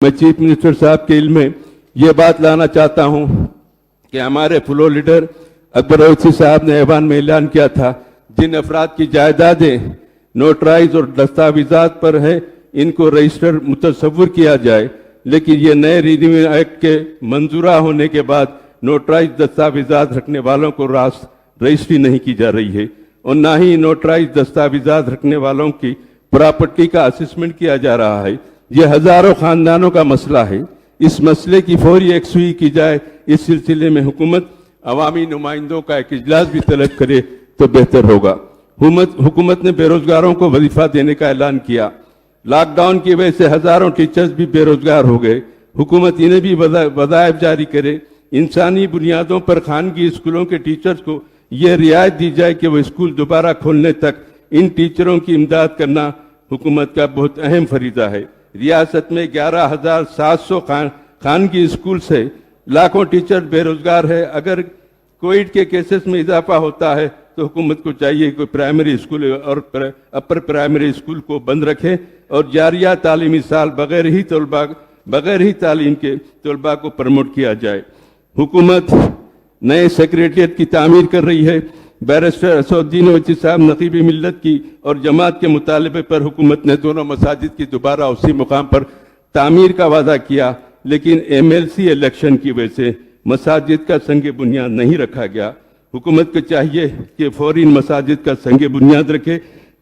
میں chief minister صاحب کے علم میں یہ بات لانا چاہتا ہوں کہ ہمارے فلو لیڈر اکبر اویسی صاحب نے ایوان میں اعلان کیا تھا جن افراد کی جائیدادیں نوٹرائز اور دستاویزات پر ہے ان کو رجسٹر متصور کیا جائے، لیکن یہ نئے ریونیو ایکٹ کے منظورہ ہونے کے بعد نوٹرائز دستاویزات رکھنے والوں کو رجسٹری نہیں کی جا رہی ہے، اور نہ ہی نوٹرائز دستاویزات رکھنے والوں کی پراپرٹی کا اسسمنٹ کیا جا رہا ہے۔ یہ ہزاروں خاندانوں کا مسئلہ ہے، اس مسئلے کی فوری یکسوئی کی جائے۔ اس سلسلے میں حکومت عوامی نمائندوں کا ایک اجلاس بھی طلب کرے تو بہتر ہوگا۔ حکومت نے بے روزگاروں کو وظیفہ دینے کا اعلان کیا، لاک ڈاؤن کی وجہ سے ہزاروں ٹیچرز بھی بے روزگار ہو گئے، حکومت انہیں بھی وظائف جاری کرے۔ انسانی بنیادوں پر خانگی اسکولوں کے ٹیچرز کو یہ رعایت دی جائے کہ وہ اسکول دوبارہ کھولنے تک ان ٹیچروں کی امداد کرنا حکومت کا بہت اہم فریضہ ہے۔ ریاست میں 11,700 خانگی اسکول سے لاکھوں ٹیچر بے روزگار ہے۔ اگر کووڈ کے کیسز میں اضافہ ہوتا ہے تو حکومت کو چاہیے کہ پرائمری اسکول اور اپر پرائمری اسکول کو بند رکھے اور جاریہ تعلیمی سال بغیر ہی تعلیم کے طلباء کو پروموٹ کیا جائے۔ حکومت نئے سیکریٹریٹ کی تعمیر کر رہی ہے۔ بیرسٹر اسد الدین اویسی صاحب نقیب ملت کی اور جماعت کے مطالبے پر حکومت نے دونوں مساجد کی دوبارہ اسی مقام پر تعمیر کا وعدہ کیا، لیکن MLC الیکشن کی وجہ سے مساجد کا سنگ بنیاد نہیں رکھا گیا۔ حکومت کو چاہیے کہ فوری مساجد کا سنگ بنیاد رکھے،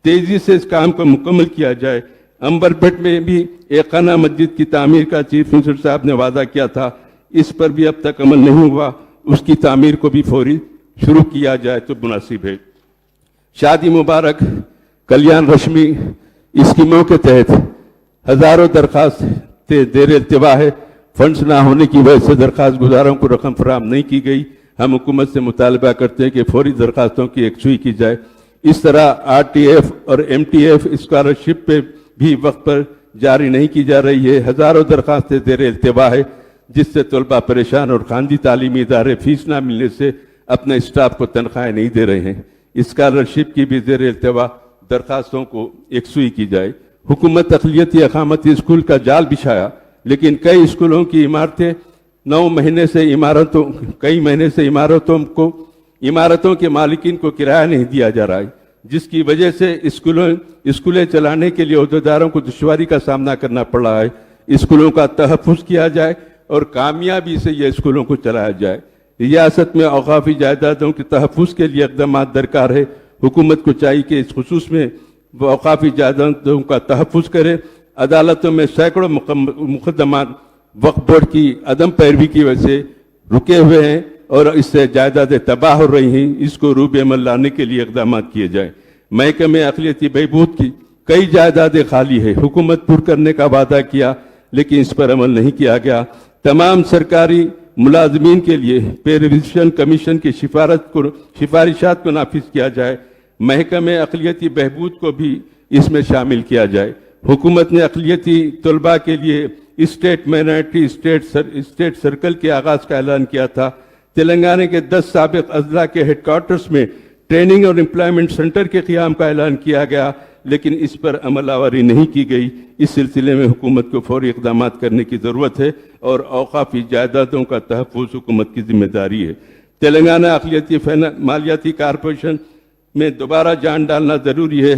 تیزی سے اس کام کو مکمل کیا جائے۔ امبرپیٹ میں بھی ایک خانہ مسجد کی تعمیر کا چیف منسٹر صاحب نے وعدہ کیا تھا، اس پر بھی اب تک عمل نہیں ہوا، اس کی تعمیر کو بھی فوری شروع کیا جائے تو مناسب ہے۔ شادی مبارک کلیان رشمی اسکیموں کے تحت ہزاروں درخواستیں زیر التوا ہے، فنڈز نہ ہونے کی وجہ سے درخواست گزاروں کو رقم فراہم نہیں کی گئی۔ ہم حکومت سے مطالبہ کرتے ہیں کہ فوری درخواستوں کی یکسوئی کی جائے۔ اس طرح RTF اور MTF اسکالرشپ پہ بھی وقت پر جاری نہیں کی جا رہی ہے۔ ہزاروں درخواستیں زیر التوا ہے، جس سے طلباء پریشان اور خانگی تعلیمی ادارے فیس نہ ملنے سے اپنے اسٹاف کو تنخواہیں نہیں دے رہے ہیں۔ اسکالرشپ کی بھی زیر التوا درخواستوں کو یکسوئی کی جائے۔ حکومت اقلیتی اقامتی اسکول کا جال بچھایا، لیکن کئی اسکولوں کی عمارتیں کئی مہینے سے عمارتوں کے مالکین کو کرایہ نہیں دیا جا رہا ہے، جس کی وجہ سے اسکولیں چلانے کے لیے عہدیداروں کو دشواری کا سامنا کرنا پڑ رہا ہے۔ اسکولوں کا تحفظ کیا جائے اور کامیابی سے یہ اسکولوں کو چلایا جائے۔ ریاست میں اوقافی جائیدادوں کے تحفظ کے لیے اقدامات درکار ہے۔ حکومت کو چاہیے کہ اس خصوص میں وہ اوقافی جائیدادوں کا تحفظ کرے۔ عدالتوں میں سینکڑوں مقدمات وقف بورڈ کی عدم پیروی کی وجہ سے رکے ہوئے ہیں اور اس سے جائیدادیں تباہ ہو رہی ہیں، اس کو روب عمل لانے کے لیے اقدامات کیے جائیں۔ محکمہ اقلیتی بہبود کی کئی جائیدادیں خالی ہیں، حکومت پر کرنے کا وعدہ کیا لیکن اس پر عمل نہیں کیا گیا۔ تمام سرکاری ملازمین کے لیے پے ریویژن کمیشن کی سفارشات کو نافذ کیا جائے۔ محکمہ اقلیتی بہبود کو بھی اس میں شامل کیا جائے۔ حکومت نے اقلیتی طلباء کے لیے اسٹیٹ مائنورٹی اسٹیٹ سرکل کے آغاز کا اعلان کیا تھا۔ تلنگانہ کے 10 سابق اضلاع کے ہیڈ کوارٹرز میں ٹریننگ اور امپلائمنٹ سینٹر کے قیام کا اعلان کیا گیا، لیکن اس پر عمل آوری نہیں کی گئی۔ اس سلسلے میں حکومت کو فوری اقدامات کرنے کی ضرورت ہے اور اوقافی جائیدادوں کا تحفظ حکومت کی ذمہ داری ہے۔ تلنگانہ اقلیتی مالیاتی کارپوریشن میں دوبارہ جان ڈالنا ضروری ہے۔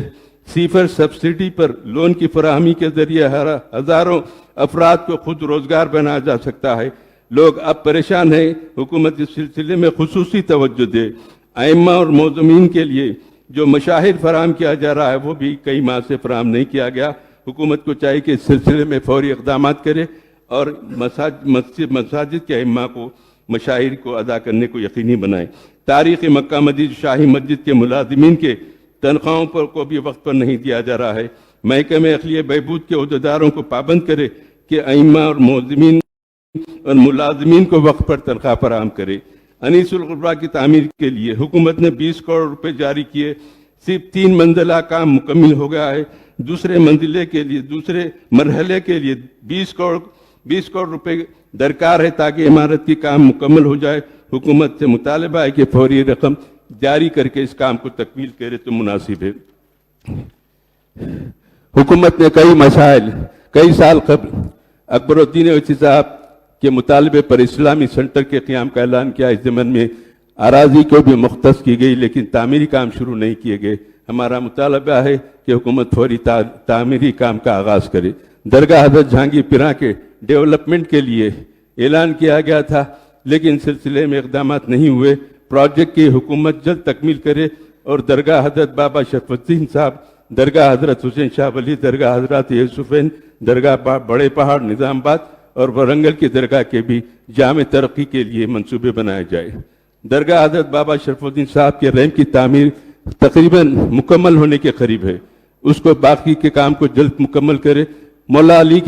سیفر سبسڈی پر لون کی فراہمی کے ذریعے ہزاروں افراد کو خود روزگار بنایا جا سکتا ہے۔ لوگ اب پریشان ہیں، حکومت اس سلسلے میں خصوصی توجہ دے۔ ائمہ اور معزمین کے لیے جو مشاہر فراہم کیا جا رہا ہے وہ بھی کئی ماہ سے فراہم نہیں کیا گیا۔ حکومت کو چاہیے کہ اس سلسلے میں فوری اقدامات کرے اور مساجد کے ائمہ کو مشاہر کو ادا کرنے کو یقینی بنائے۔ تاریخی مکہ مسجد شاہی مسجد کے ملازمین کے تنخواہوں پر کو بھی وقت پر نہیں دیا جا رہا ہے۔ محکمہ اقلیتی بہبود کے عہدیداروں کو پابند کرے کہ ائمہ اور معزمین اور ملازمین کو وقت پر تنخواہ فراہم کرے۔ انیس الغربا کی تعمیر کے لیے حکومت نے 20 کروڑ روپے جاری کیے، صرف 3 منزلہ کام مکمل ہو گیا ہے۔ دوسرے مرحلے کے لیے 20 کروڑ روپے درکار ہے تاکہ عمارت کی کام مکمل ہو جائے۔ حکومت سے مطالبہ ہے کہ فوری رقم جاری کر کے اس کام کو تکمیل کرے تو مناسب ہے۔ حکومت نے کئی سال قبل अकबरुद्दीन ओवैसी साहब के मुतालबे पर इस्लामी सेंटर के क़याम का ऐलान किया। इस ज़मन में अराजी को भी मुख्तस की गई, लेकिन तामीरी काम शुरू नहीं किए गए। हमारा मुतालबा है कि हुकूमत फौरी तामीरी काम का आगाज़ करे। दरगाह हज़रत जहांगीर पीरा के डेवलपमेंट के लिए ऐलान किया गया था, लेकिन सिलसिले में इक़दाम नहीं हुए। प्रोजेक्ट की हुकूमत जल्द तकमील करे और दरगाह हज़रत बाबा शरफुद्दीन साहब, दरगाह हज़रत हुसैन शाह वली, दरगाह हज़रत यूसुफ़ैन, दरगाह बड़े पहाड़ निज़ामाबाद और वरंगल की दरगाह के भी जामे तरक्की के लिए मंसूबे बनाए जाए। दरगाह हज़रत बाबा शरफुद्दीन साहब के रैम की तामीर तकरीबन मुकम्मल होने के करीब है, उसको बाकी के काम को जल्द मुकम्मल करे। मौला अली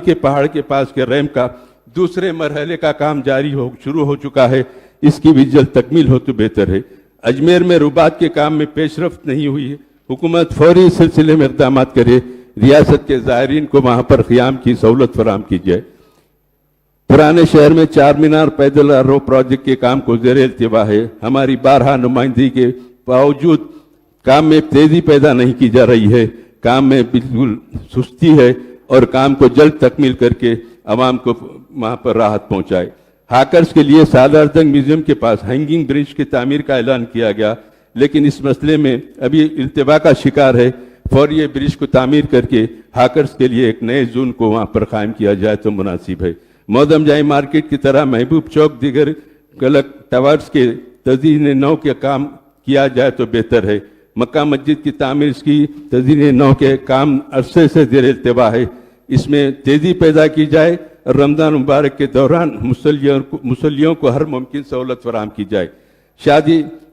के पहाड़ के पास के रैम का दूसरे मरहले का काम शुरू हो चुका है, इसकी भी जल्द तकमील हो तो बेहतर है। अजमेर में रुबात के काम में पेशरफ्त नहीं हुई है, हुकूमत फौरी इस सिलसिले में इक़दाम करे। रियासत के ज़ायरीन को वहाँ पर क़याम की सहूलत फराहम की जाए। पुराने शहर में चार मीनार पैदल रो प्रोजेक्ट के काम को ज़ेर इल्तिवा है। हमारी बारहा नुमाइंदगी के बावजूद काम में तेज़ी पैदा नहीं की जा रही है, काम में बिल्कुल सुस्ती है और काम को जल्द तकमील करके आवाम को वहाँ पर राहत पहुँचाए। हाकर्स के लिए सालारजंग म्यूजियम के पास हैंगिंग ब्रिज की तामीर का ऐलान किया गया, लेकिन इस मसले में अभी इल्तिवा का शिकार है। फौरी ब्रिज को तामीर करके हाकर्स के लिए एक नए जोन को वहाँ पर कायम किया जाए तो मुनासिब है। मौदम जाई मार्केट की तरह महबूब चौक दीगर गलत टावर्स के तज़ीन नौ के काम किया जाए तो बेहतर है। मक्का मस्जिद की तामीर की तज़ीन नौ के काम अरसे से ज़ेर इल्तिवा है, इसमें तेज़ी पैदा की जाए और रमज़ान मुबारक के दौरान मुसल्लियों को हर मुमकिन सहूलत फराहम की जाए।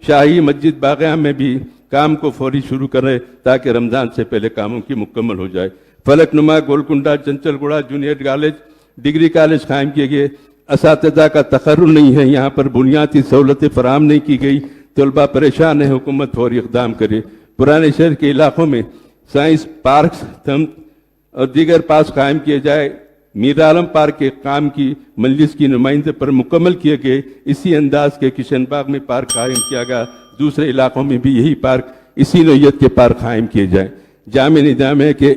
शाही मस्जिद बाग़िया में भी काम को फौरी शुरू करें ताकि रमज़ान से पहले कामों की मुकम्मल हो जाए। Falaknuma Golconda Chanchalguda junior college degree college कायम किए गए, असातिज़ा का तक़र्रुर नहीं है, यहाँ पर बुनियादी सहूलतें फराहम नहीं की गई, तलबा परेशान है, हुकूमत फौरी इक़दाम करे। पुराने शहर के इलाकों में साइंस पार्क और दीगर पास कायम किए जाए। मीर आलम पार्क के काम की मजलिस की नुमाइंदे पर मुकम्मल किए गए। इसी अंदाज के किशन बाग में पार्क कायम किया गया, दूसरे इलाकों में भी यही पार्क इसी नौयत के पार्क कायम किए जाए। जामे निज़ाम है कि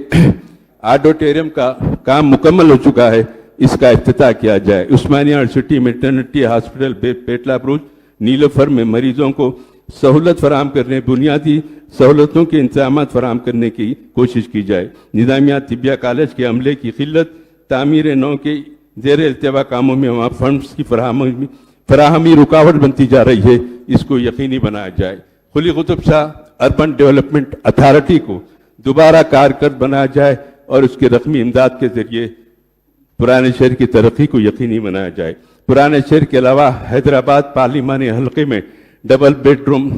ऑडिटोरियम का काम मुकम्मल हो चुका है, इसका इफ्तिताह किया जाए। उस्मानिया यूनिवर्सिटी मैटरनिटी हॉस्पिटल पेटला बुरुज नीलोफर में मरीजों को सहूलत फराहम करने, बुनियादी सहूलतों के इंतजाम फराहम करने की कोशिश की जाए। निज़ामिया तिबिया कॉलेज के अमले की किल्लत, तामीर नौ के ज़ेर इल्तिवा कामों में वहाँ फंड्स की फराहमी रुकावट बनती जा रही है, इसको यकीनी बनाया जाए। Quli Qutb Shah urban development authority को दोबारा कारगर बनाया जाए और उसके रकमी इमदाद के जरिए पुराने शहर की तरक्की को यकीनी बनाया जाए। पुराने शहर के अलावा हैदराबाद पार्लिमानी हल्के में डबल बेडरूम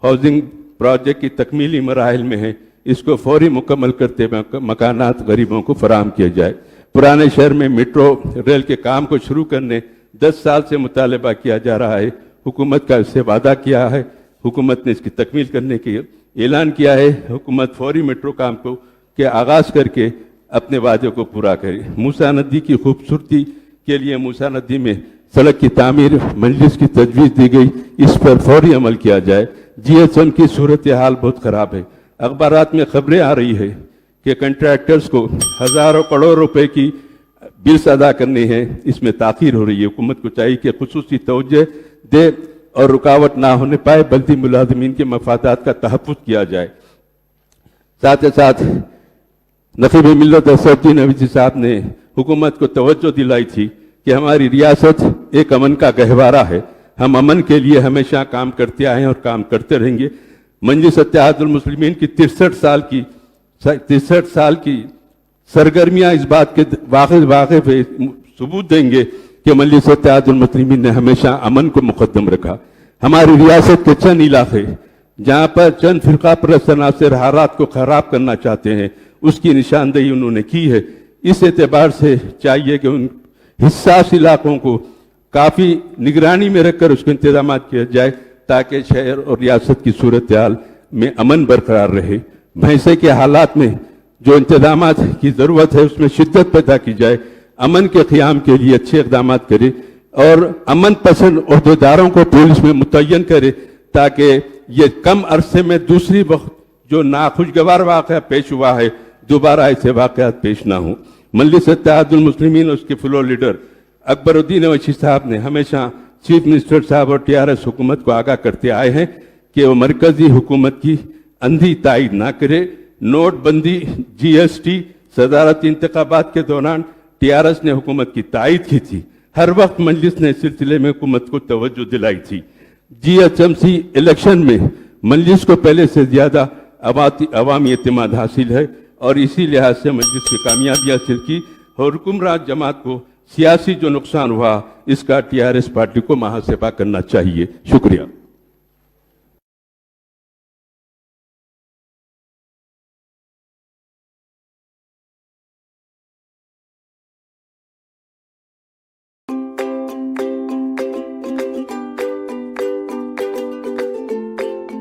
हाउसिंग प्रोजेक्ट की तकमीली मराहिल में है, इसको फौरी मुकम्मल करते हुए मकानात गरीबों को फराहम किया जाए। पुराने शहर में मेट्रो रेल के काम को शुरू करने 10 साल से मुतालबा किया जा रहा है, हुकूमत का इससे वादा किया है, हुकूमत ने इसकी तकमील करने की ऐलान किया है। हुकूमत फौरी मेट्रो काम को के आगाज़ करके अपने वादे को पूरा करे। मूसा नदी की खूबसूरती के लिए मूसा नदी में सड़क की तामीर मजलिस की तजवीज़ दी गई, इस पर फौरी अमल किया जाए। GHM की सूरत हाल बहुत ख़राब है। अखबारात में खबरें आ रही है कि कंट्रैक्टर्स को हज़ारों करोड़ रुपए की बिल्स अदा करने हैं, इसमें ताख़ीर हो रही है। हुकूमत को चाहिए कि खुसूसी तवज्जो दे और रुकावट ना होने पाए, बल्कि मुलाज़मीन के मफादात का तहफ़्फ़ुज़ किया जाए। साथ ही साथ नक़ीब मिल्लत असदुद्दीन ओवैसी साहब ने हुकूमत को तवज्जो दिलाई थी कि हमारी रियासत एक अमन का गहवारा है, हम अमन के लिए हमेशा काम करते आए हैं और काम करते रहेंगे। मजलिस इत्तेहादुल मुस्लिमीन की 63 साल की सरगर्मियाँ इस बात के वाक़े पे सबूत देंगे कि मजलिस इत्तेहादुल मुस्लिमीन ने हमेशा अमन को मुक़द्दम रखा। हमारी रियासत के चंद इलाके जहाँ पर चंद फ़िरका परस्त अनासर हालात को ख़राब करना चाहते हैं, उसकी निशानदेही उन्होंने की है। इस एतबार से चाहिए कि उन हिस्सास इलाकों को काफ़ी निगरानी में रखकर उसके इंतजाम किया जाए ताकि शहर और रियासत की सूरत हाल में अमन बरकरार रहे। भैंसे के हालात में जो इंतजाम की ज़रूरत है उसमें शिद्दत पैदा की जाए, अमन के क़याम के लिए अच्छे इक़दाम करे और अमन पसंद अहदेदारों को पुलिस में मुतय्यन करे ताकि ये कम अरसे में दूसरी वक्त जो नाखुशगवार वाक़या पेश हुआ है दोबारा ऐसे वाक़यात पेश ना हों। मजलिस इत्तेहादुल मुस्लिमीन उसके फ्लोर लीडर अकबरुद्दीन अवैसी साहब ने हमेशा चीफ मिनिस्टर साहब और टीआरएस हुकूमत को आगाह करते आए हैं कि वो मरकजी हुकूमत की अंधी तायद ना करे। नोटबंदी, जीएसटी, सदारती इंतखाबात के दौरान टीआरएस ने हुकूमत की तायद की थी। हर वक्त मजलिस ने इस सिलसिले में हुकूमत को तवज्जो दिलाई थी। जीएचएमसी इलेक्शन में मजलिस को पहले से ज्यादा अवामी एतमाद हासिल है और इसी लिहाज से मजलिस की कामयाबी हासिल की और हुक्मरान जमात को सियासी जो नुकसान हुआ इसका टीआरएस पार्टी को मुहासबा करना चाहिए। शुक्रिया।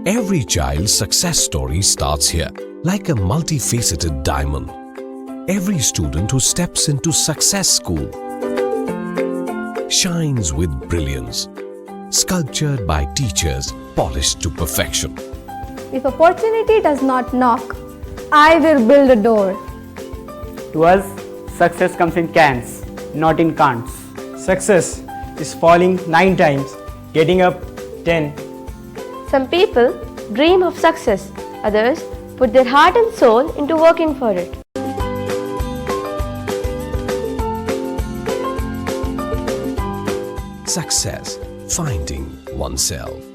Every child's success story starts here, like a multifaceted diamond. Every student who steps into Success School shines with brilliance, sculptured by teachers polished to perfection. If opportunity does not knock, I will build a door. To us, success comes in cans, not in can'ts. Success is falling 9 times, getting up 10. Some people dream of success, others put their heart and soul into working for it. Success, finding oneself.